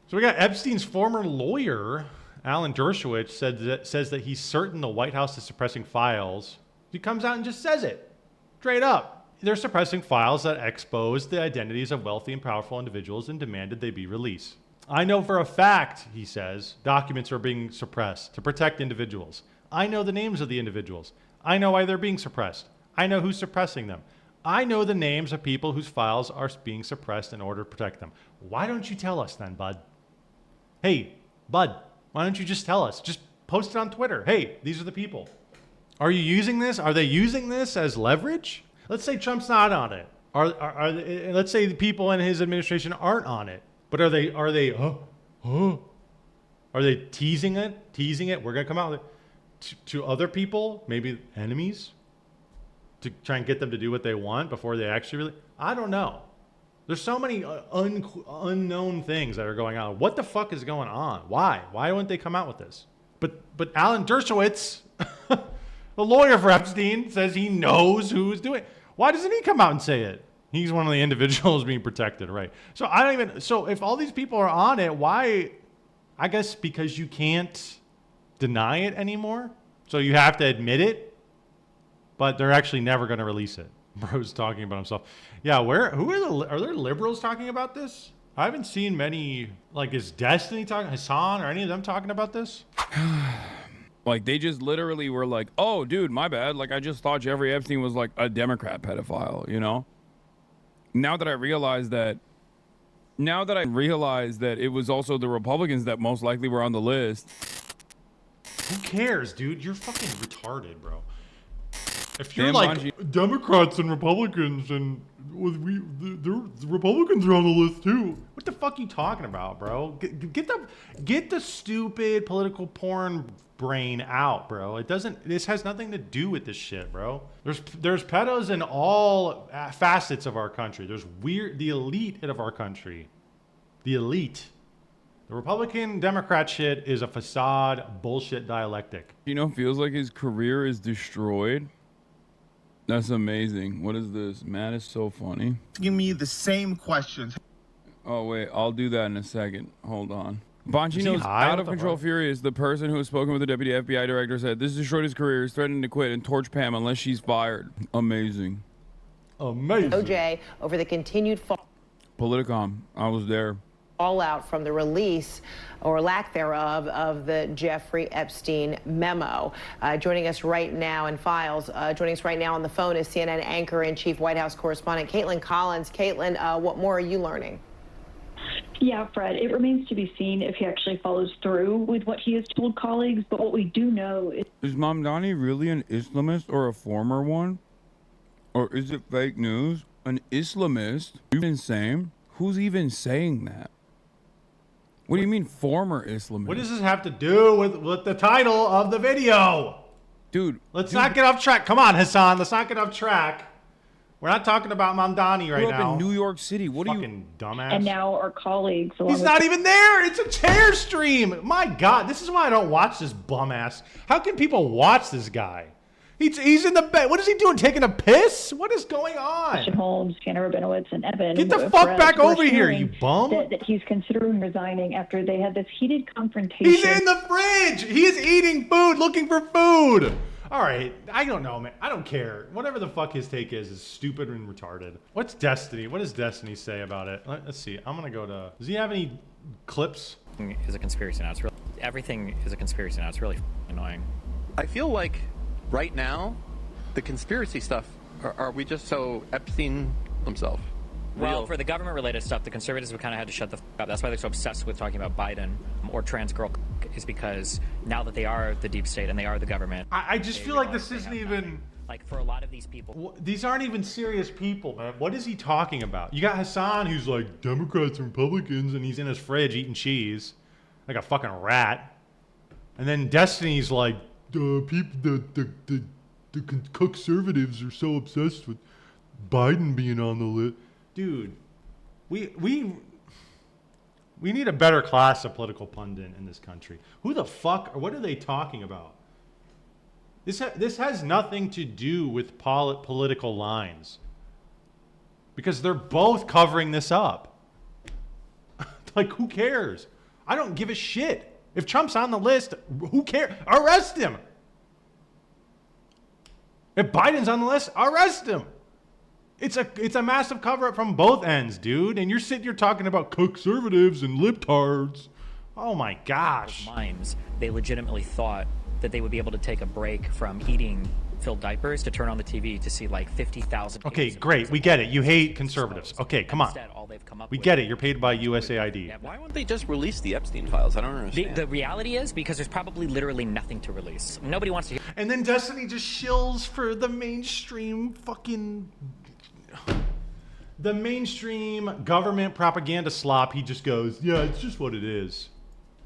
So we got Epstein's former lawyer, Alan Dershowitz, says that he's certain the White House is suppressing files. He comes out and just says it straight up. They're suppressing files that expose the identities of wealthy and powerful individuals and demanded they be released. I know for a fact, he says, documents are being suppressed to protect individuals. I know the names of the individuals. I know why they're being suppressed. I know who's suppressing them. I know the names of people whose files are being suppressed in order to protect them. Why don't you tell us then, bud? Hey, bud, why don't you just tell us? Just post it on Twitter. Hey, these are the people. Are you using this? Are they using this as leverage? Let's say Trump's not on it. Let's say the people in his administration aren't on it. But are they teasing it? We're going to come out with it to other people, maybe enemies, to try and get them to do what they want before they actually really, I don't know. There's so many unknown things that are going on. What the fuck is going on? Why? Why wouldn't they come out with this? But Alan Dershowitz, the lawyer for Epstein, says he knows who's doing it. Why doesn't he come out and say it? He's one of the individuals being protected, right? So if all these people are on it, why? I guess because you can't deny it anymore. So you have to admit it, but they're actually never going to release it. Bro's talking about himself. Yeah, are there liberals talking about this? I haven't seen many, like, is Destiny talking, Hasan or any of them talking about this? Like, they just literally were like, oh, dude, my bad. Like, I just thought Jeffrey Epstein was like a Democrat pedophile, you know? Now that I realize that it was also the Republicans that most likely were on the list. Who cares, dude? You're fucking retarded, bro. If you're like Democrats and Republicans and the Republicans are on the list too. What the fuck are you talking about, bro? Get the stupid political porn brain out, bro. This has nothing to do with this shit, bro. There's pedos in all facets of our country. There's the elite of our country. The elite. The Republican Democrat shit is a facade bullshit dialectic. You know, feels like his career is destroyed. That's amazing. What is this? Matt is so funny. Give me the same questions. Oh, wait. I'll do that in a second. Hold on. Bongino's out of control furious. The person who has spoken with the deputy FBI director said, this destroyed his career. He's threatening to quit and torch Pam unless she's fired. Amazing. Amazing. OJ over the continued Politicom. I was there. Fallout from the release or lack thereof of the Jeffrey Epstein memo. Joining us right now in files, joining us right now on the phone is CNN anchor and chief White House correspondent Caitlin Collins. Caitlin, what more are you learning? Yeah, Fred, it remains to be seen if he actually follows through with what he has told colleagues, but what we do know is Mamdani really an Islamist or a former one? Or is it fake news? An Islamist? Even saying? Who's even saying that? What do you mean former Islamist? What does this have to do with the title of the video? Dude. Let's not get off track. Come on, Hasan. Let's not get off track. We're not talking about Mamdani right now. Grew up in New York City. What are you... Fucking dumbass. and now our colleagues... He's not even there. It's a chair stream. My God. This is why I don't watch this bum ass. How can people watch this guy? He's in the bed. What is he doing? Taking a piss? What is going on? Holmes, Tanner Rabinowitz, and Evan. Get the fuck back over here, you bum. That he's considering resigning after they had this heated confrontation. He's in the fridge. He is eating food, looking for food. All right. I don't know, man. I don't care. Whatever the fuck his take is stupid and retarded. What's Destiny? What does Destiny say about it? Let's see. I'm going to go to... Does he have any clips? Is a conspiracy now. Everything is a conspiracy now. It's really annoying. I feel like... right now, the conspiracy stuff, are we just so Epstein himself? Well, for the government-related stuff, the conservatives have kind of had to shut the f up. That's why they're so obsessed with talking about Biden or trans girl, is because now that they are the deep state and they are the government. I just feel like this isn't even... Like, for a lot of these people... These aren't even serious people, man. What is he talking about? You got Hasan, who's like, Democrats and Republicans, and he's in his fridge eating cheese like a fucking rat. And then Destiny's like, the conservatives are so obsessed with Biden being on the list. Dude, we need a better class of political pundit in this country. Who the fuck, or what are they talking about? This has nothing to do with political lines. Because they're both covering this up. Like, who cares? I don't give a shit. If Trump's on the list, who cares? Arrest him. If Biden's on the list, arrest him. It's a massive cover-up from both ends, dude. And you're sitting here talking about conservatives and libtards. Oh my gosh. Minds, they legitimately thought that they would be able to take a break from eating filled diapers to turn on the TV to see like 50,000. Okay, great. We get it. You hate conservatives. Okay, come on. All they've come up We with get it. You're paid by USAID. Why won't they just release the Epstein files? I don't understand. The reality is because there's probably literally nothing to release. Nobody wants to hear. And then Destiny just shills for the mainstream fucking... The mainstream government propaganda slop. He just goes, yeah, it's just what it is.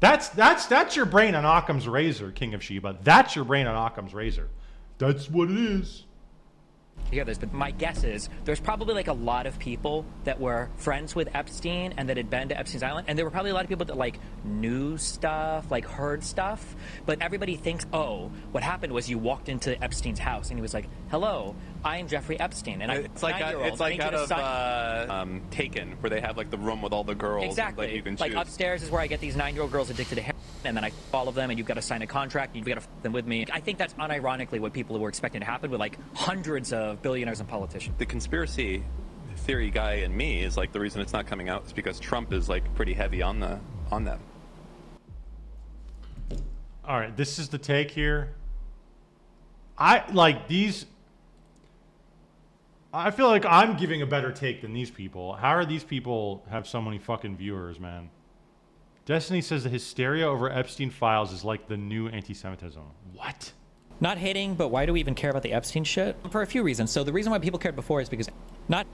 That's your brain on Occam's razor, King of Sheba. That's your brain on Occam's razor. That's what it is. Yeah, but my guess is there's probably like a lot of people that were friends with Epstein and that had been to Epstein's Island, and there were probably a lot of people that like knew stuff, like heard stuff, but everybody thinks, oh, what happened was you walked into Epstein's house and he was like, hello, I am Jeffrey Epstein, and I'm it's like out of Taken, where they have like the room with all the girls. Exactly. Like you can like choose. upstairs is where I get these 9-year-old girls addicted to heroin, and then I follow them, and you've got to sign a contract, and you've got to f them with me. I think that's unironically what people were expecting to happen with like hundreds of billionaires and politicians. The conspiracy theory guy in me is like the reason it's not coming out is because Trump is like pretty heavy on them. All right, this is the take here. I like these. I feel like I'm giving a better take than these people. How are these people have so many fucking viewers, man? Destiny says the hysteria over Epstein files is like the new anti-Semitism. What? Not hating, but why do we even care about the Epstein shit? For a few reasons. So the reason why people cared before is because not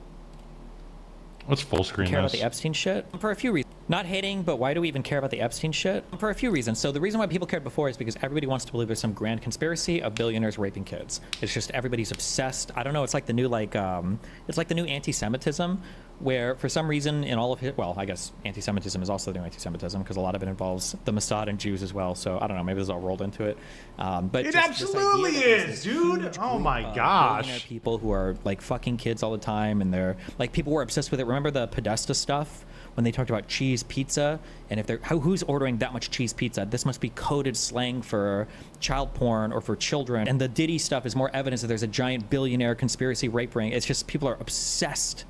Let's full screen care about this. the Epstein shit. For a few reasons. Not hating, but why do we even care about the Epstein shit? For a few reasons. So the reason why people cared before is because everybody wants to believe there's some grand conspiracy of billionaires raping kids. It's just everybody's obsessed. I don't know. It's like the new it's like the new anti-Semitism, where for some reason in all of it, well, I guess anti-Semitism is also the new anti-Semitism because a lot of it involves the Mossad and Jews as well. So I don't know. Maybe this all rolled into it. But It just absolutely this idea that there's is, this dude. huge Oh group my of gosh. billionaire people who are like fucking kids all the time, and they're like people were obsessed with it. Remember the Podesta stuff when they talked about cheese pizza, and if they're who's ordering that much cheese pizza? This must be coded slang for child porn or for children. And the Diddy stuff is more evidence that there's a giant billionaire conspiracy rape ring. It's just people are obsessed.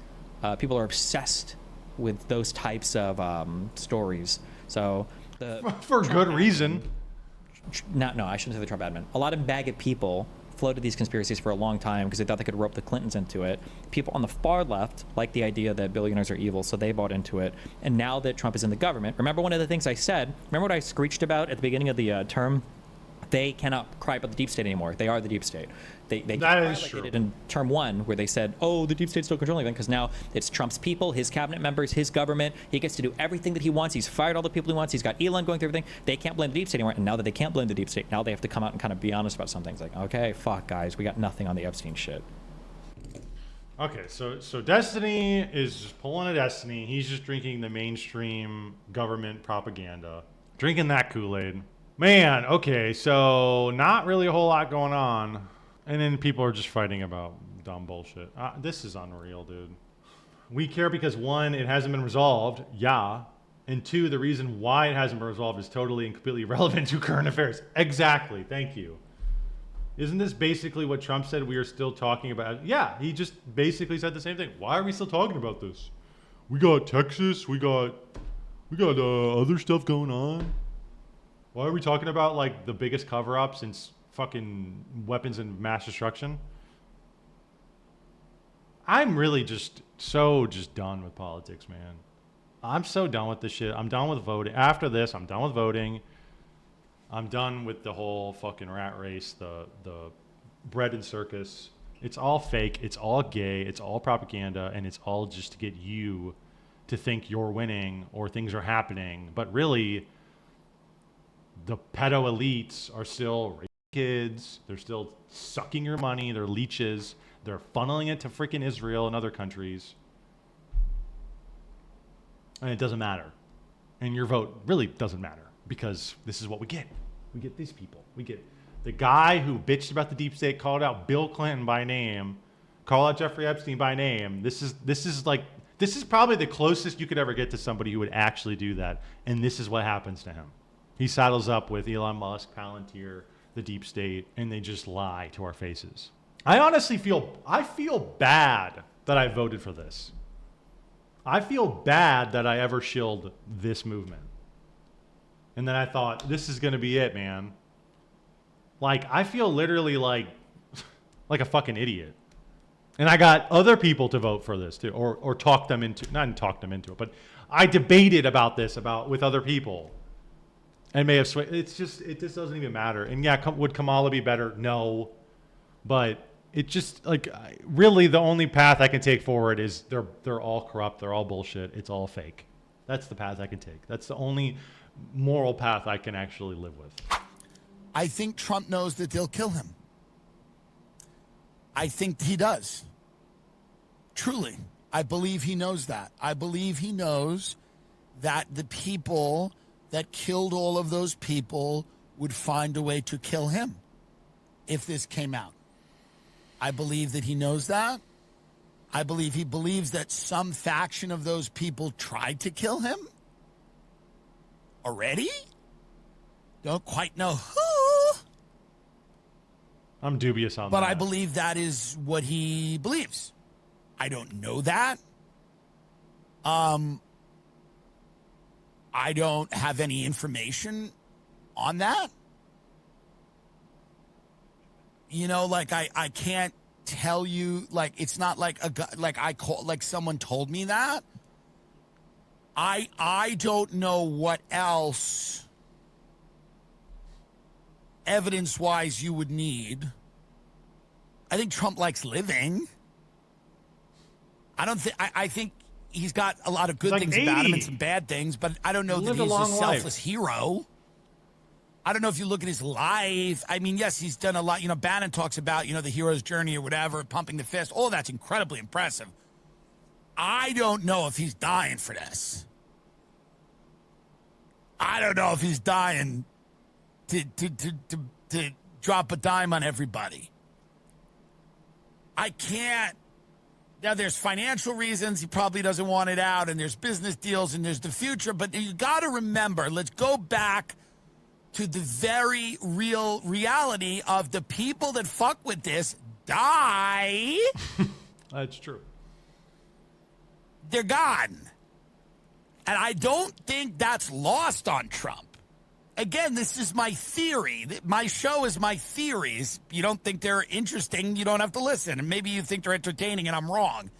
People are obsessed with those types of stories. So For good reason. no, I shouldn't say the Trump admin. A lot of MAGA people floated these conspiracies for a long time because they thought they could rope the Clintons into it. People on the far left like the idea that billionaires are evil, so they bought into it. And now that Trump is in the government, remember one of the things I said? Remember what I screeched about at the beginning of the term? They cannot cry about the deep state anymore. They are the deep state. They That is violated true. it in term one, where they said, oh, the deep state's still controlling them, because now it's Trump's people, his cabinet members, his government. He gets to do everything that he wants. He's fired all the people he wants. He's got Elon going through everything. They can't blame the deep state anymore. And now that they can't blame the deep state, now they have to come out and kind of be honest about some things. Like, okay, fuck, guys, we got nothing on the Epstein shit. Okay, so Destiny is just pulling a Destiny. He's just drinking the mainstream government propaganda. Drinking that Kool-Aid. Man, okay, so not really a whole lot going on. And then people are just fighting about dumb bullshit. This is unreal, dude. We care because, one, it hasn't been resolved. Yeah. And two, the reason why it hasn't been resolved is totally and completely irrelevant to current affairs. Exactly. Thank you. Isn't this basically what Trump said we are still talking about? Yeah, he just basically said the same thing. Why are we still talking about this? We got Texas. We got other stuff going on. Why are we talking about like the biggest cover-up since fucking weapons and mass destruction? I'm really just done with politics, man. I'm so done with this shit. I'm done with voting. After this, I'm done with voting. I'm done with the whole fucking rat race, the bread and circus. It's all fake. It's all gay. It's all propaganda, and it's all just to get you to think you're winning or things are happening. But really, the pedo elites are still raping kids. They're still sucking your money. They're leeches. They're funneling it to freaking Israel and other countries. And it doesn't matter. And your vote really doesn't matter because this is what we get. We get these people. We get the guy who bitched about the deep state, called out Bill Clinton by name, called out Jeffrey Epstein by name. This is this is probably the closest you could ever get to somebody who would actually do that. And this is what happens to him. He saddles up with Elon Musk, Palantir, the deep state, and they just lie to our faces. I honestly feel bad that I voted for this. I feel bad that I ever shilled this movement. And then I thought, this is going to be it, man. Like, I feel literally like a fucking idiot. And I got other people to vote for this too, or talk them into, not talk them into it, but I debated about this with other people. And may have swayed. It just doesn't even matter. And yeah, would Kamala be better? No. But it just, like, really the only path I can take forward is they're all corrupt. They're all bullshit. It's all fake. That's the path I can take. That's the only moral path I can actually live with. I think Trump knows that they'll kill him. I think he does. Truly. I believe he knows that. I believe he knows that the people that killed all of those people would find a way to kill him if this came out. I believe that he knows that. I believe he believes that some faction of those people tried to kill him already. Don't quite know who. I'm dubious on that. But I believe that is what he believes. I don't know that. I don't have any information on that. You know, like I can't tell you, like, it's not like like someone told me that. I don't know what else evidence-wise you would need. I think Trump likes living. I think he's got a lot of good things about him and some bad things, but I don't know that he's a selfless hero. I don't know if you look at his life. I mean, yes, he's done a lot. You know, Bannon talks about, the hero's journey or whatever, pumping the fist. All that's incredibly impressive. I don't know if he's dying for this. I don't know if he's dying to drop a dime on everybody. I can't. Now, there's financial reasons he probably doesn't want it out, and there's business deals, and there's the future. But you got to remember, let's go back to the very real reality of the people that fuck with this die. That's true. They're gone. And I don't think that's lost on Trump. Again, this is my theory. My show is my theories. You don't think they're interesting, you don't have to listen. And maybe you think they're entertaining and I'm wrong.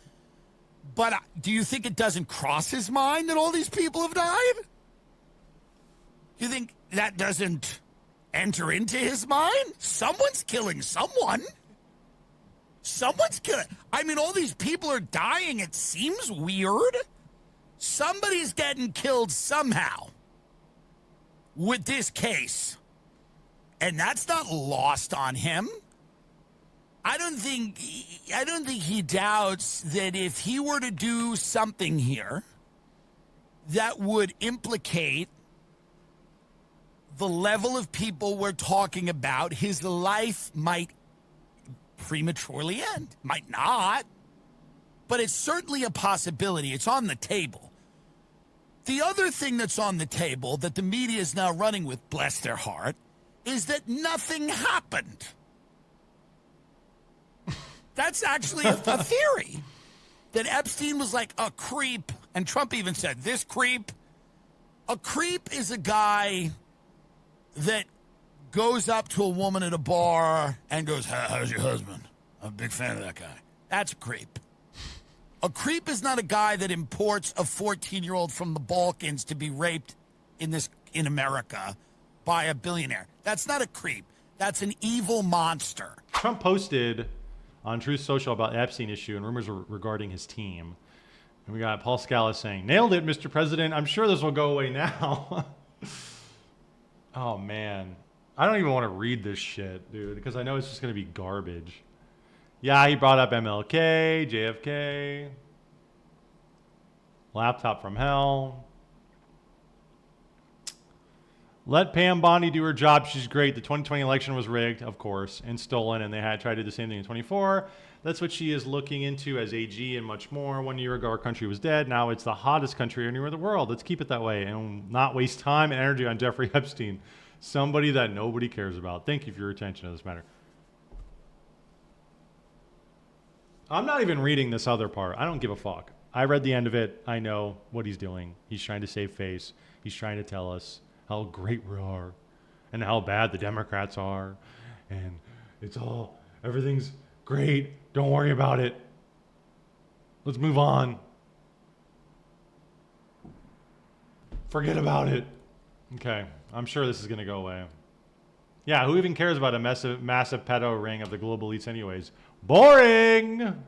But do you think it doesn't cross his mind that all these people have died? Do you think that doesn't enter into his mind? Someone's killing someone. Someone's killing. I mean, all these people are dying. It seems weird. Somebody's getting killed somehow with this case. And that's not lost on him. I don't think he doubts that if he were to do something here that would implicate the level of people we're talking about, his life might prematurely end. Might not. But it's certainly a possibility. It's on the table. The other thing that's on the table that the media is now running with, bless their heart, is that nothing happened. That's actually a theory. That Epstein was like a creep, and Trump even said, this creep. A creep is a guy that goes up to a woman at a bar and goes, how's your husband? I'm a big fan of that guy. That's a creep. A creep is not a guy that imports a 14-year-old from the Balkans to be raped in America by a billionaire. That's not a creep. That's an evil monster. Trump posted on Truth Social about the Epstein issue and rumors regarding his team. And we got Paul Scala saying, nailed it, Mr. President. I'm sure this will go away now. Oh, man. I don't even want to read this shit, dude, because I know it's just going to be garbage. Yeah, he brought up MLK, JFK, laptop from hell. Let Pam Bondi do her job. She's great. The 2020 election was rigged, of course, and stolen, and they had tried to do the same thing in 24. That's what she is looking into as AG and much more. 1 year ago, our country was dead. Now it's the hottest country anywhere in the world. Let's keep it that way and not waste time and energy on Jeffrey Epstein, somebody that nobody cares about. Thank you for your attention to this matter. I'm not even reading this other part. I don't give a fuck. I read the end of it. I know what he's doing. He's trying to save face. He's trying to tell us how great we are and how bad the Democrats are. And everything's great. Don't worry about it. Let's move on. Forget about it. Okay. I'm sure this is going to go away. Yeah, who even cares about a massive pedo ring of the global elites anyways? Boring.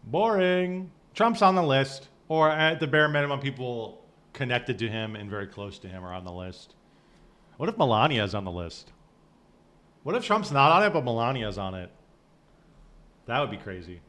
Boring. Trump's on the list, or at the bare minimum, people connected to him and very close to him are on the list. What if Melania's on the list? What if Trump's not on it, but Melania's on it? That would be crazy.